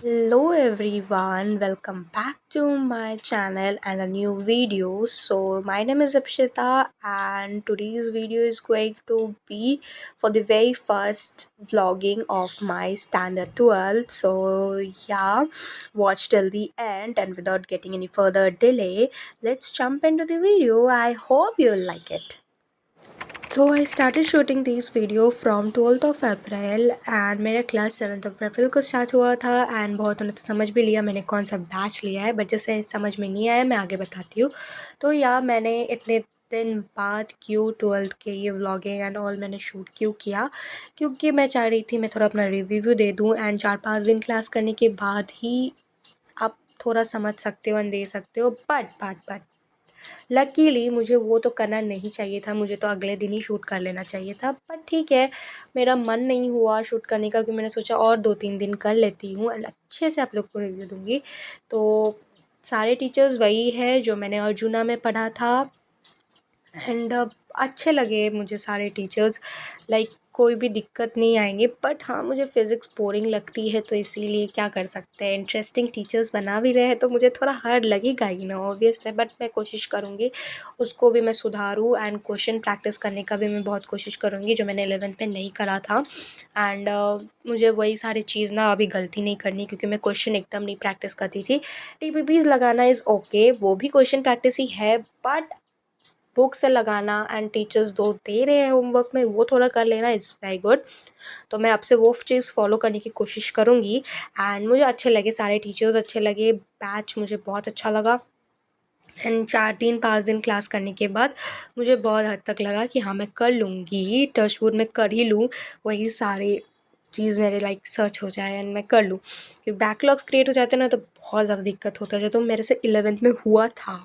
Hello everyone, welcome back to my channel and a new video. So my name is Apshita and today's video is going to be for the very first vlogging of my standard 12. So yeah, watch till the end, and without getting any further delay, let's jump into the video. I hope you'll like it. So I started shooting these video from 12th of April and मेरा class 7th of April को start हुआ था and बहुतों ने तो समझ भी लिया मैंने कौन सा बैच लिया है, बट जैसे समझ में नहीं आया मैं आगे बताती हूँ। तो या मैंने इतने दिन बाद क्यों 12th के ये व्लॉगिंग एंड ऑल मैंने शूट क्यों किया, क्योंकि मैं चाह रही थी मैं थोड़ा अपना रिव्यू दे दूँ एंड 4-5 दिन क्लास करने के बाद ही आप थोड़ा समझ सकते हो एंड दे सकते हो। बट लकीली मुझे वो तो करना नहीं चाहिए था, मुझे तो अगले दिन ही शूट कर लेना चाहिए था। बट ठीक है, मेरा मन नहीं हुआ शूट करने का, क्योंकि मैंने सोचा और 2-3 दिन कर लेती हूँ एंड अच्छे से आप लोग को रिव्यू दूँगी। तो सारे टीचर्स वही है जो मैंने अर्जुना में पढ़ा था एंड अच्छे लगे मुझे सारे टीचर्स। लाइक कोई भी दिक्कत नहीं आएंगे, बट हाँ मुझे फ़िज़िक्स बोरिंग लगती है, तो इसीलिए क्या कर सकते हैं, इंटरेस्टिंग टीचर्स बना भी रहे हैं तो मुझे थोड़ा हार्ड लगेगा ही ना, ऑब्वियस है। बट मैं कोशिश करूँगी उसको भी मैं सुधारूँ एंड क्वेश्चन प्रैक्टिस करने का भी मैं बहुत कोशिश करूँगी, जो मैंने 11th में नहीं करा था। एंड मुझे वही सारी चीज़ ना अभी गलती नहीं करनी, क्योंकि मैं क्वेश्चन एकदम नहीं प्रैक्टिस करती थी। टीपीपीज़ लगाना इज़ ओके, वो भी क्वेश्चन प्रैक्टिस ही है, बट बुक से लगाना एंड टीचर्स दो दे रहे हैं होमवर्क में वो थोड़ा कर लेना इज़ वेरी गुड। तो मैं आपसे वो चीज़ फ़ॉलो करने की कोशिश करूँगी एंड मुझे अच्छे लगे सारे टीचर्स, अच्छे लगे बैच, मुझे बहुत अच्छा लगा। एंड 4-5 दिन क्लास करने के बाद मुझे बहुत हद तक लगा कि हाँ मैं कर लूँगी, टचवुड मैं कर ही लूँ, वही सारी चीज़ मेरे लाइक सर्च हो जाए एंड मैं कर लूँ। क्योंकि बैकलॉग्स क्रिएट हो जाते हैं ना तो बहुत ज़्यादा दिक्कत होता है, जो तो मेरे से 11th में हुआ था।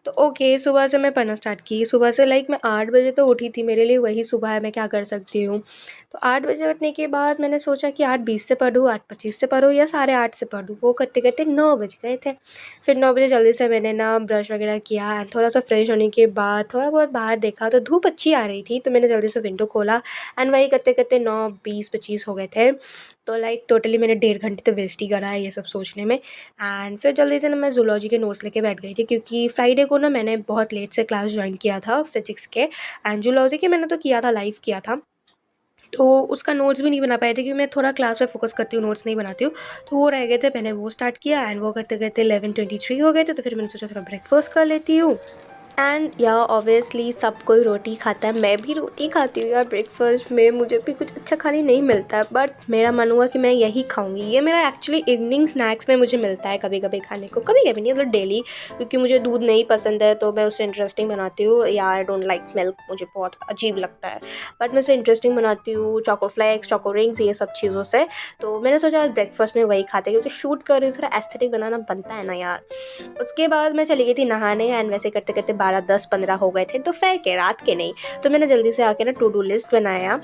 तो ओके, सुबह से मैं पढ़ना स्टार्ट की। सुबह से लाइक मैं 8 बजे तो उठी थी, मेरे लिए वही सुबह है, मैं क्या कर सकती हूँ। तो 8 बजे उठने के बाद मैंने सोचा कि 8:20 से पढूँ, 8:25 से पढूँ या 8:30 से पढूँ। वो करते-करते 9 बज गए थे। फिर 9 बजे जल्दी से मैंने ना ब्रश वगैरह किया एंड थोड़ा-सा फ्रेश होने के बाद थोड़ा बहुत बाहर देखा तो धूप अच्छी आ रही थी, तो मैंने जल्दी से विंडो खोला एंड वही करते-करते 9:20-25 हो गए थे। तो लाइक टोटली मैंने 1.5 घंटे तो वेस्ट ही करा है ये सब सोचने में। एंड फिर जल्दी से ना मैं ज़ूलॉजी के नोट्स लेके बैठ गई थी, क्योंकि फ्राइडे को ना मैंने बहुत लेट से क्लास जॉइन किया था फिज़िक्स के, एंड ज़ूलॉजी के मैंने तो किया था, लाइव किया था। तो उसका नोट्स भी नहीं बना पाए थे, क्योंकि मैं थोड़ा क्लास में फ़ोकस करती हूँ, नोट्स नहीं बनाती हूँ। तो वो रह गए थे, मैंने वो स्टार्ट किया एंड वो करते-करते 11:23 हो गए थे, तो फिर मैंने सोचा थोड़ा ब्रेकफ़ास्ट कर लेती हूँ। एंड या ऑब्वियसली सब कोई रोटी खाता है, मैं भी रोटी खाती हूँ यार। ब्रेकफास्ट में मुझे भी कुछ अच्छा खाने नहीं मिलता है, बट मेरा मन हुआ कि मैं यही खाऊंगी। ये मेरा एक्चुअली इवनिंग स्नैक्स में मुझे मिलता है कभी कभी खाने को, कभी कभी नहीं, मतलब डेली, क्योंकि मुझे दूध नहीं पसंद है तो मैं उसे इंटरेस्टिंग बनाती हूँ। या आई डोंट लाइक मिल्क, मुझे बहुत अजीब लगता है, बट मैं उसे इंटरेस्टिंग बनाती हूँ चोको फ्लेक्स, चोको रिंग्स, ये सब चीज़ों से। तो मैंने सोचा ब्रेकफास्ट में वही खाते, क्योंकि शूट कर रही हूँ, थोड़ा एस्थेटिक बनाना बनता है ना यार। उसके बाद मैं चली गई थी नहाने एंड वैसे करते करते 12, 10, 15 हो गए थे, तो फेर के रात के नहीं। तो मैंने जल्दी से आके ना टू डू लिस्ट बनाया,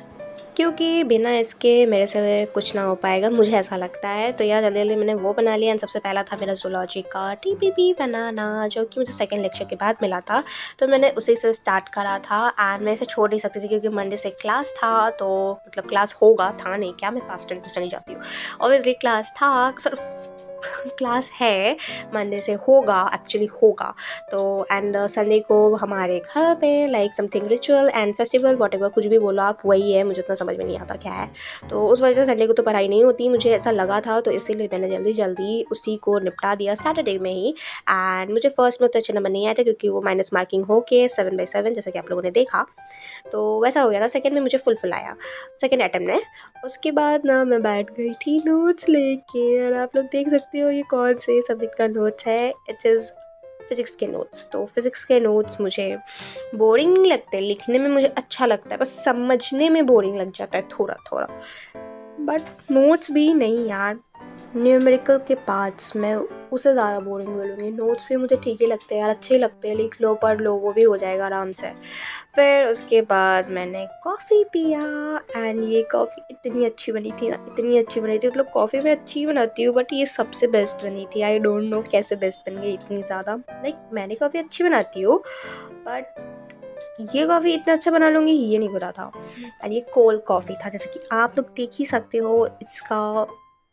क्योंकि बिना इसके मेरे से कुछ ना हो पाएगा, मुझे ऐसा लगता है। तो यार जल्दी जल्दी मैंने वो बना लिया एंड सबसे पहला था मेरा ज़ूलॉजी का टीपीपी बनाना, जो कि मुझे सेकंड लेक्चर के बाद मिला था। तो मैंने उसी से स्टार्ट करा था एंड मैं इसे छोड़ नहीं सकती थी, क्योंकि मंडे से क्लास था, तो मतलब क्लास होगा, था नहीं क्या, मैं पास्ट टेंस में चली जाती हूँ। ऑब्वियसली क्लास था, क्लास है, मंडे से होगा, एक्चुअली होगा। तो एंड संडे को हमारे घर पे like something ritual and festival whatever, कुछ भी बोलो आप, वही है, मुझे उतना समझ में नहीं आता क्या है। तो उस वजह से संडे को तो पढ़ाई नहीं होती, मुझे ऐसा लगा था, तो इसीलिए मैंने जल्दी जल्दी उसी को निपटा दिया सैटरडे में ही। एंड मुझे फर्स्ट में उतने अच्छे नंबर नहीं आए थे, क्योंकि वो माइनस मार्किंग हो के 7/7 जैसे कि आप लोगों ने देखा, तो वैसा हो गया था। सेकंड में मुझे फुल आया, सेकंड अटेम्प्ट में। उसके बाद ना मैं बैठ गई थी नोट्स लेके, और आप लोग देख सकते हो ये कौन से सब्जेक्ट का नोट्स है। इट इज़ फिज़िक्स के नोट्स। तो फिज़िक्स के नोट्स मुझे बोरिंग नहीं लगते, लिखने में मुझे अच्छा लगता है, बस समझने में बोरिंग लग जाता है थोड़ा थोड़ा। बट नोट्स भी नहीं यार, न्यूमेरिकल के पार्ट्स मैं उससे ज़्यादा बोरिंग बोलूँगी। नोट्स भी मुझे ठीक ही लगते हैं यार, अच्छे ही लगते हैं, लिख लो पढ़ लो वो भी हो जाएगा आराम से। फिर उसके बाद मैंने कॉफ़ी पिया एंड ये कॉफ़ी इतनी अच्छी बनी थी ना, इतनी अच्छी बनी थी, मतलब कॉफ़ी मैं अच्छी बनाती हूँ बट ये सबसे बेस्ट बनी थी। आई डोंट नो कैसे बेस्ट बन गई इतनी ज़्यादा। लाइक मैंने कॉफ़ी अच्छी बनाती हूँ बट ये कॉफ़ी इतना अच्छा बना लूँगी ये नहीं पता था। और ये कोल्ड कॉफ़ी था, जैसे कि आप लोग देख ही सकते हो। इसका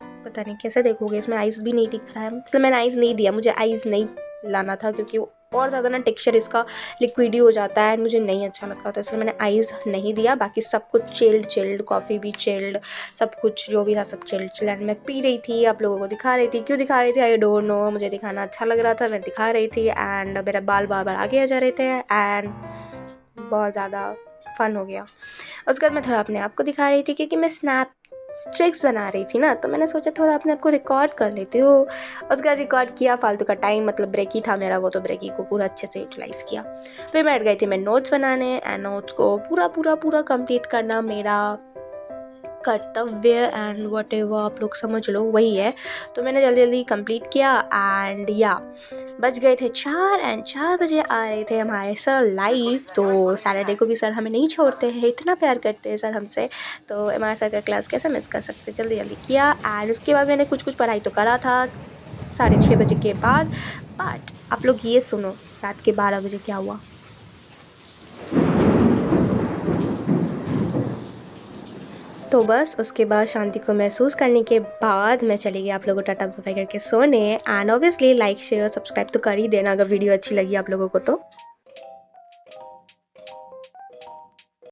पता नहीं कैसे देखोगे, इसमें आइस भी नहीं दिख रहा है, मतलब मैंने आइस नहीं दिया, मुझे आइस नहीं लाना था क्योंकि और ज़्यादा ना टेक्सचर इसका लिक्विडी हो जाता है, मुझे नहीं अच्छा लगता था, इसलिए मैंने आइस नहीं दिया। बाकी सब कुछ चिल्ड, कॉफ़ी भी चिल्ड, सब कुछ जो भी था सब चिल्ड एंड मैं पी रही थी, आप लोगों को दिखा रही थी। क्यों दिखा रही थी आई डोंट नो, मुझे दिखाना अच्छा लग रहा था, मैं दिखा रही थी। एंड मेरा बाल बार बार आगे आ जा रहे थे एंड बहुत ज़्यादा फ़न हो गया। उसके बाद मैं थोड़ा अपने आप को दिखा रही थी क्योंकि मैं स्नैप स्ट्रिक्स बना रही थी ना, तो मैंने सोचा थोड़ा अपने आप को रिकॉर्ड कर लेती हूँ। उसके बाद रिकॉर्ड किया, फालतू का टाइम मतलब ब्रेक ही था मेरा वो, तो ब्रेक ही को पूरा अच्छे से यूटिलाइज़ किया। फिर मैं हट गई थी मैं नोट्स बनाने एंड नोट्स को पूरा कंप्लीट करना मेरा कर्तव्य एंड वट एवर आप लोग समझ लो वही है। तो मैंने जल्दी कंप्लीट किया एंड या बज गए थे 4 एंड 4 बजे आ रहे थे हमारे सर लाइव। तो सैटरडे को भी सर हमें नहीं छोड़ते हैं, इतना प्यार करते हैं सर हमसे, तो हमारे सर का क्लास कैसे मिस कर सकते। जल्दी किया एंड उसके बाद मैंने कुछ पढ़ाई तो करा था 6:30 बजे के बाद। बट आप लोग ये सुनो रात के 12 बजे क्या हुआ। तो बस उसके बाद शांति को महसूस करने के बाद मैं चली गई आप लोगों को टाटा बाय करके सोने। And obviously like share subscribe तो कर ही देना अगर वीडियो अच्छी लगी आप लोगों को तो।